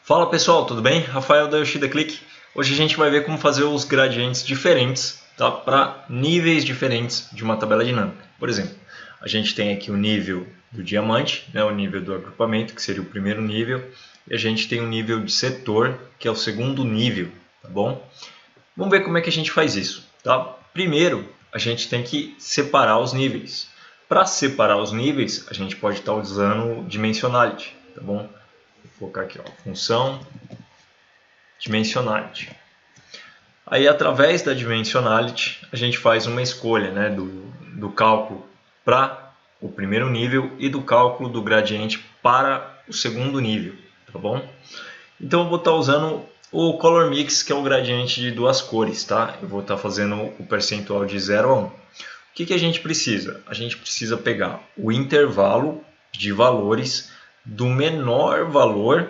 Fala pessoal, tudo bem? Rafael da Yoshida Click. Hoje a gente vai ver como fazer os gradientes diferentes, tá? Para níveis diferentes de uma tabela dinâmica. Por exemplo, a gente tem aqui o nível do diamante, né? O nível do agrupamento, que seria o primeiro nível, e a gente tem o nível de setor, que é o segundo nível, tá bom? Vamos ver como é que a gente faz isso, tá? Primeiro, a gente tem que separar os níveis. Para separar os níveis, a gente pode estar usando dimensionality, tá bom? Vou colocar aqui, ó, função dimensionality. Aí, através da dimensionality, a gente faz uma escolha, né, do cálculo para o primeiro nível e do cálculo do gradiente para o segundo nível, tá bom? Então, eu vou estar usando o color mix, que é o gradiente de duas cores, tá? Eu vou estar fazendo o percentual de 0 a 1. O que a gente precisa? A gente precisa pegar o intervalo de valores do menor valor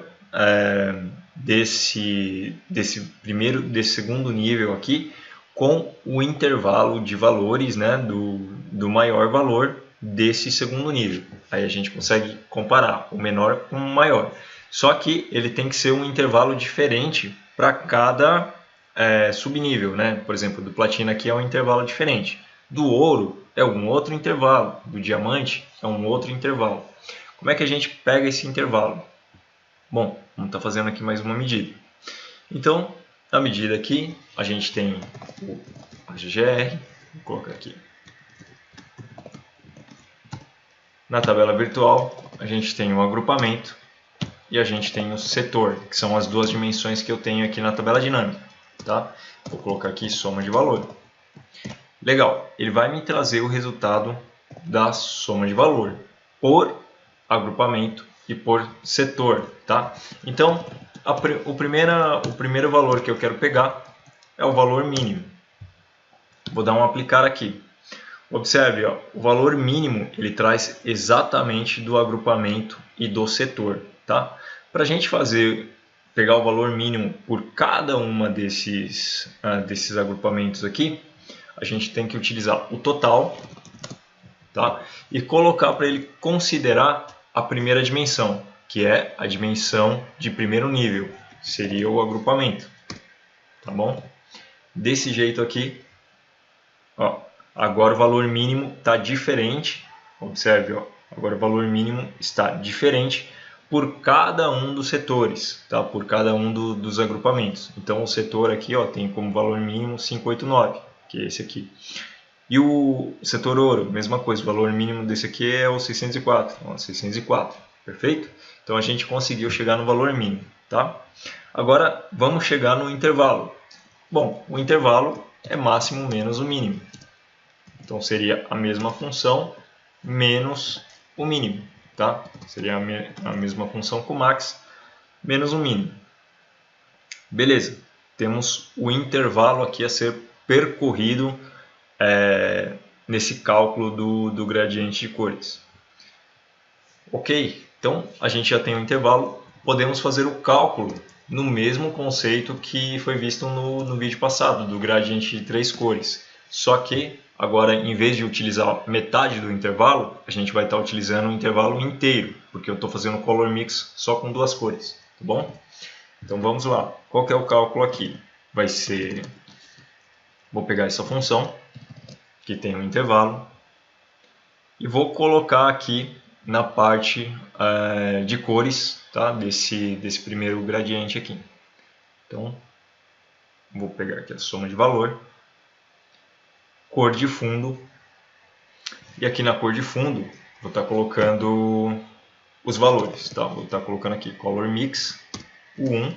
desse segundo nível aqui com o intervalo de valores, né, do maior valor desse segundo nível. Aí a gente consegue comparar o menor com o maior. Só que ele tem que ser um intervalo diferente para cada subnível, né? Por exemplo, do platina aqui é um intervalo diferente. Do ouro é um outro intervalo. Do diamante é um outro intervalo. Como é que a gente pega esse intervalo? Bom, vamos estar fazendo aqui mais uma medida. Então, na medida aqui, a gente tem o AGGR, vou colocar aqui. Na tabela virtual, a gente tem o agrupamento e a gente tem o setor, que são as duas dimensões que eu tenho aqui na tabela dinâmica. Tá? Vou colocar aqui soma de valor. Legal, ele vai me trazer o resultado da soma de valor por agrupamento e por setor. Tá? Então, o primeiro valor que eu quero pegar é o valor mínimo. Vou dar um aplicar aqui. Observe, ó, o valor mínimo ele traz exatamente do agrupamento e do setor. Tá? Para a gente pegar o valor mínimo por cada uma desses agrupamentos aqui, a gente tem que utilizar o total, tá? E colocar para ele considerar a primeira dimensão, que é a dimensão de primeiro nível, seria o agrupamento, tá bom? Desse jeito aqui, ó, agora o valor mínimo está diferente, observe, ó, agora o valor mínimo está diferente por cada um dos setores, tá? Por cada um dos agrupamentos. Então o setor aqui, ó, tem como valor mínimo 589, que é esse aqui. E o setor ouro, mesma coisa, o valor mínimo desse aqui é o 604, ó, 604, perfeito? Então a gente conseguiu chegar no valor mínimo, tá? Agora vamos chegar no intervalo. Bom, o intervalo é máximo menos o mínimo. Então seria a mesma função menos o mínimo, tá? Seria a mesma função com o max menos o mínimo. Beleza, temos o intervalo aqui a ser percorrido nesse cálculo do gradiente de cores. Ok, então a gente já tem o intervalo, podemos fazer o cálculo no mesmo conceito que foi visto no vídeo passado, do gradiente de três cores. Só que agora, em vez de utilizar metade do intervalo, a gente vai estar utilizando o intervalo inteiro, porque eu estou fazendo color mix só com duas cores, tá bom? Então vamos lá, qual que é o cálculo aqui? Vai ser, vou pegar essa função, que tem um intervalo, e vou colocar aqui na parte de cores, tá? desse primeiro gradiente aqui. Então, vou pegar aqui a soma de valor, cor de fundo, e aqui na cor de fundo vou estar colocando os valores, tá? Vou estar colocando aqui color mix, o 1,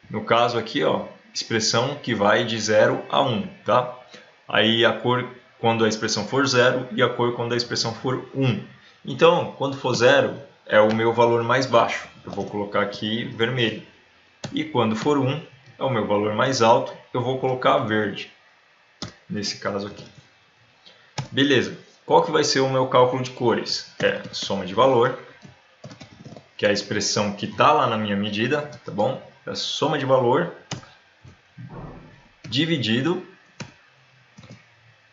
no caso aqui, ó, expressão que vai de 0 a 1, tá? Aí a cor quando a expressão for 0 e a cor quando a expressão for 1. Então, quando for 0, é o meu valor mais baixo. Eu vou colocar aqui vermelho. E quando for 1, é o meu valor mais alto. Eu vou colocar verde, nesse caso aqui. Beleza. Qual que vai ser o meu cálculo de cores? É a soma de valor, que é a expressão que está lá na minha medida, tá bom? É a soma de valor dividido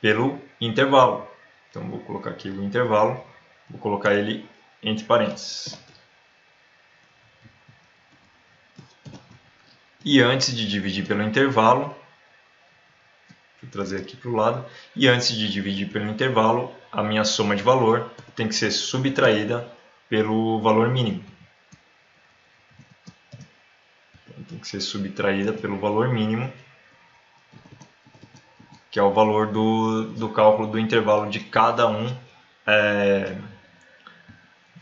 pelo intervalo. Então, vou colocar aqui o intervalo, vou colocar ele entre parênteses. E antes de dividir pelo intervalo, vou trazer aqui para o lado, e antes de dividir pelo intervalo, a minha soma de valor tem que ser subtraída pelo valor mínimo. Então, tem que ser subtraída pelo valor mínimo, que é o valor do cálculo do intervalo de cada um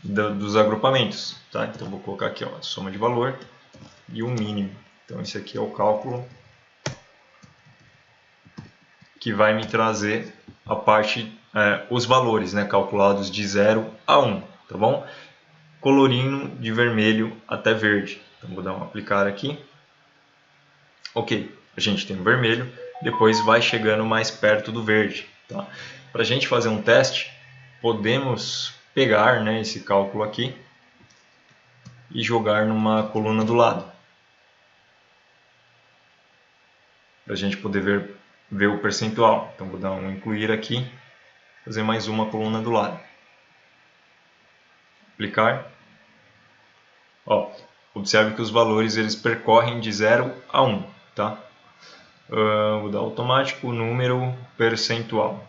dos agrupamentos. Tá? Então, vou colocar aqui a soma de valor e o mínimo. Então, esse aqui é o cálculo que vai me trazer a parte, os valores, né, calculados de 0 a 1, tá bom? Colorindo de vermelho até verde. Então, vou dar um aplicar aqui. Ok, a gente tem o vermelho, depois vai chegando mais perto do verde. Tá? Para a gente fazer um teste, podemos pegar, né, esse cálculo aqui e jogar numa coluna do lado. Para a gente poder ver o percentual. Então, vou dar um incluir aqui, fazer mais uma coluna do lado. Aplicar. Ó, observe que os valores eles percorrem de 0 a 1. Tá? Vou dar automático, número, percentual.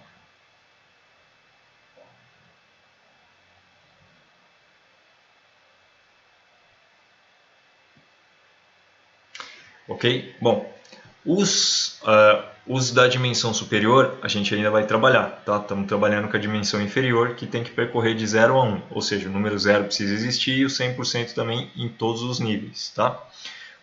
Ok? Bom, os da dimensão superior a gente ainda vai trabalhar, tá? Estamos trabalhando com a dimensão inferior que tem que percorrer de 0 a 1, ou seja, o número 0 precisa existir e o 100% também em todos os níveis, tá?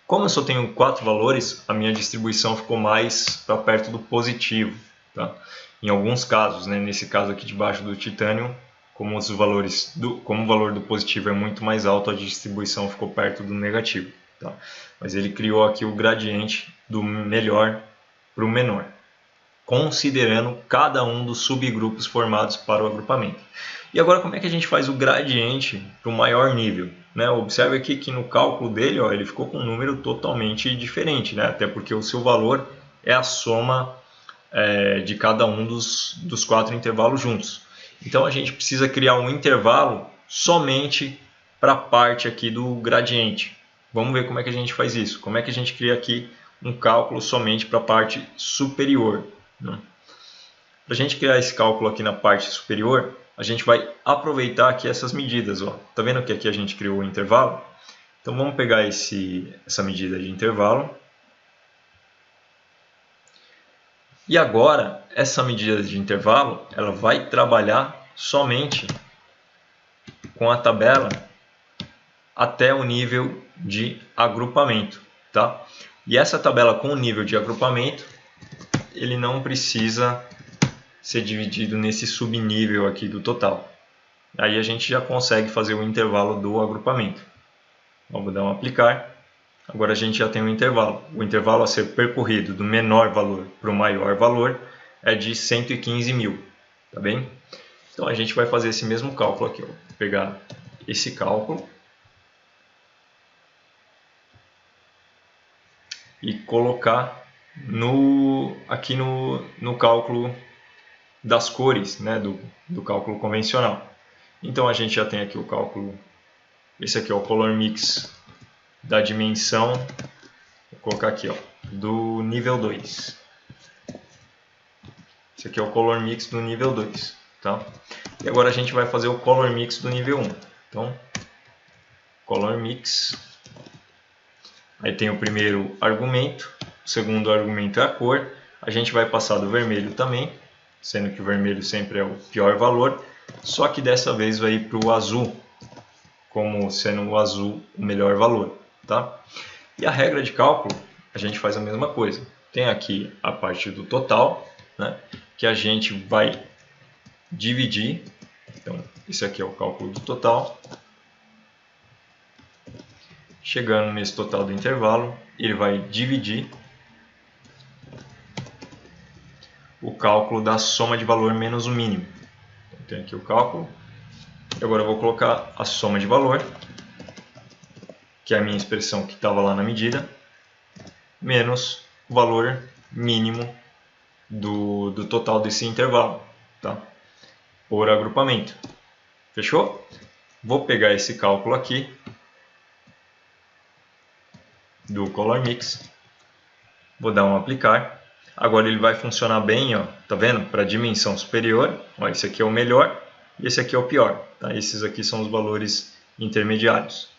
Como eu só tenho 4 valores, a minha distribuição ficou mais para perto do positivo, tá? Em alguns casos, né? Nesse caso aqui debaixo do titânio, como o valor do positivo é muito mais alto, a distribuição ficou perto do negativo. Tá? Mas ele criou aqui o gradiente do melhor para o menor, considerando cada um dos subgrupos formados para o agrupamento. E agora, como é que a gente faz o gradiente para o maior nível? Né? Observe aqui que no cálculo dele, ó, ele ficou com um número totalmente diferente, né? Até porque o seu valor é a soma de cada um dos 4 intervalos juntos. Então a gente precisa criar um intervalo somente para a parte aqui do gradiente. Vamos ver como é que a gente faz isso. Como é que a gente cria aqui um cálculo somente para a parte superior. Para a gente criar esse cálculo aqui na parte superior, a gente vai aproveitar aqui essas medidas. Está vendo que aqui a gente criou o intervalo? Então vamos pegar essa medida de intervalo. E agora, essa medida de intervalo, ela vai trabalhar somente com a tabela até o nível de agrupamento, tá? E essa tabela com o nível de agrupamento, ele não precisa ser dividido nesse subnível aqui do total. Aí a gente já consegue fazer o intervalo do agrupamento. Então, vou dar um aplicar. Agora a gente já tem um intervalo. O intervalo a ser percorrido do menor valor para o maior valor é de 115 mil, tá bem? Então a gente vai fazer esse mesmo cálculo aqui. Vou pegar esse cálculo e colocar aqui no cálculo das cores, né, do cálculo convencional. Então a gente já tem aqui o cálculo, esse aqui é o color mix da dimensão, vou colocar aqui, ó, do nível 2. Esse aqui é o color mix do nível 2, tá? E agora a gente vai fazer o color mix do nível 1. Então, color mix. Aí tem o primeiro argumento, o segundo argumento é a cor. A gente vai passar do vermelho também, sendo que o vermelho sempre é o pior valor, só que dessa vez vai ir para o azul, como sendo o azul o melhor valor, tá? E a regra de cálculo, a gente faz a mesma coisa. Tem aqui a parte do total, né, que a gente vai dividir. Então, esse aqui é o cálculo do total. Chegando nesse total do intervalo, ele vai dividir o cálculo da soma de valor menos o mínimo. Então, tem aqui o cálculo. E agora eu vou colocar a soma de valor, que é a minha expressão que estava lá na medida, menos o valor mínimo do total desse intervalo, tá? Por agrupamento. Fechou? Vou pegar esse cálculo aqui do Color Mix. Vou dar um aplicar. Agora ele vai funcionar bem, ó, tá vendo? Para dimensão superior, ó, esse aqui é o melhor e esse aqui é o pior. Tá? Esses aqui são os valores intermediários.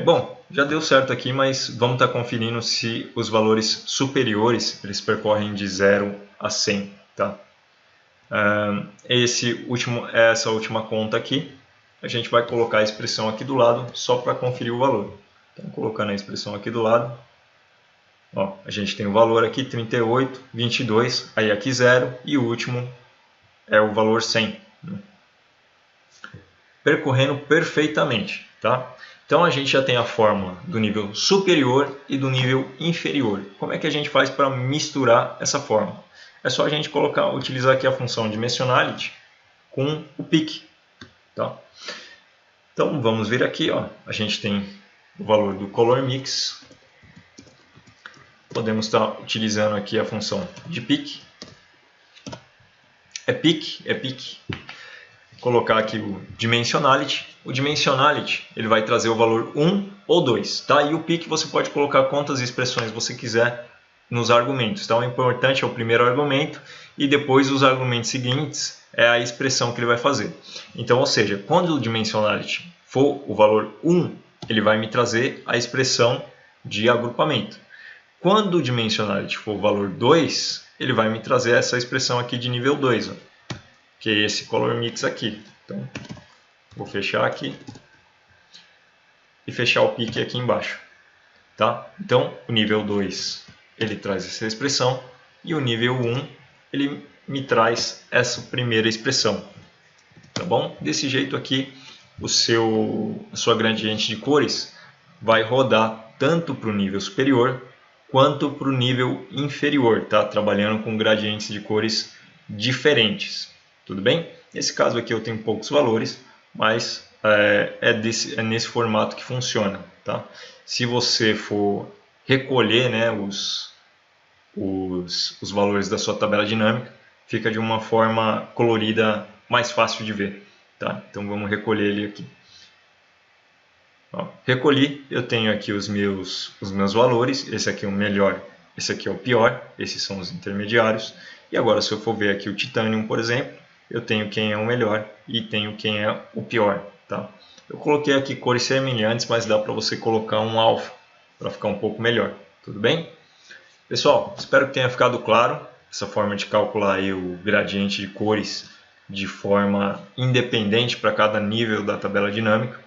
Bom, já deu certo aqui, mas vamos estar conferindo se os valores superiores eles percorrem de 0 a 100. Tá? Essa última conta aqui, a gente vai colocar a expressão aqui do lado só para conferir o valor. Então, colocando a expressão aqui do lado, ó, a gente tem o valor aqui 38, 22, aí aqui 0 e o último é o valor 100. Né? Percorrendo perfeitamente. Tá? Então a gente já tem a fórmula do nível superior e do nível inferior. Como é que a gente faz para misturar essa fórmula? É só a gente utilizar aqui a função dimensionality com o pick. Tá? Então vamos ver aqui, ó, a gente tem o valor do color mix. Podemos estar utilizando aqui a função de pick. É pick. Colocar aqui o dimensionality. O dimensionality ele vai trazer o valor 1 ou 2. Tá? E o pick você pode colocar quantas expressões você quiser nos argumentos. Então o importante é o primeiro argumento e depois os argumentos seguintes é a expressão que ele vai fazer. Então, ou seja, quando o dimensionality for o valor 1, ele vai me trazer a expressão de agrupamento. Quando o dimensionality for o valor 2, ele vai me trazer essa expressão aqui de nível 2, ó, que é esse color mix aqui. Então, vou fechar aqui e fechar o pique aqui embaixo. Tá? Então, o nível 2 ele traz essa expressão e o nível 1 ele me traz essa primeira expressão. Tá bom? Desse jeito aqui, a sua gradiente de cores vai rodar tanto para o nível superior quanto para o nível inferior, tá? Trabalhando com gradientes de cores diferentes. Tudo bem? Nesse caso aqui eu tenho poucos valores, mas é nesse formato que funciona. Tá? Se você for recolher, né, os valores da sua tabela dinâmica, fica de uma forma colorida mais fácil de ver. Tá? Então vamos recolher ele aqui. Ó, recolhi, eu tenho aqui os meus valores, esse aqui é o melhor, esse aqui é o pior, esses são os intermediários. E agora se eu for ver aqui o Titanium, por exemplo, eu tenho quem é o melhor e tenho quem é o pior. Tá? Eu coloquei aqui cores semelhantes, mas dá para você colocar um alfa para ficar um pouco melhor. Tudo bem? Pessoal, espero que tenha ficado claro essa forma de calcular aí o gradiente de cores de forma independente para cada nível da tabela dinâmica.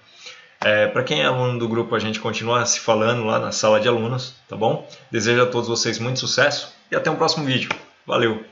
Para quem é aluno do grupo, a gente continua se falando lá na sala de alunos, tá bom? Desejo a todos vocês muito sucesso e até o próximo vídeo. Valeu!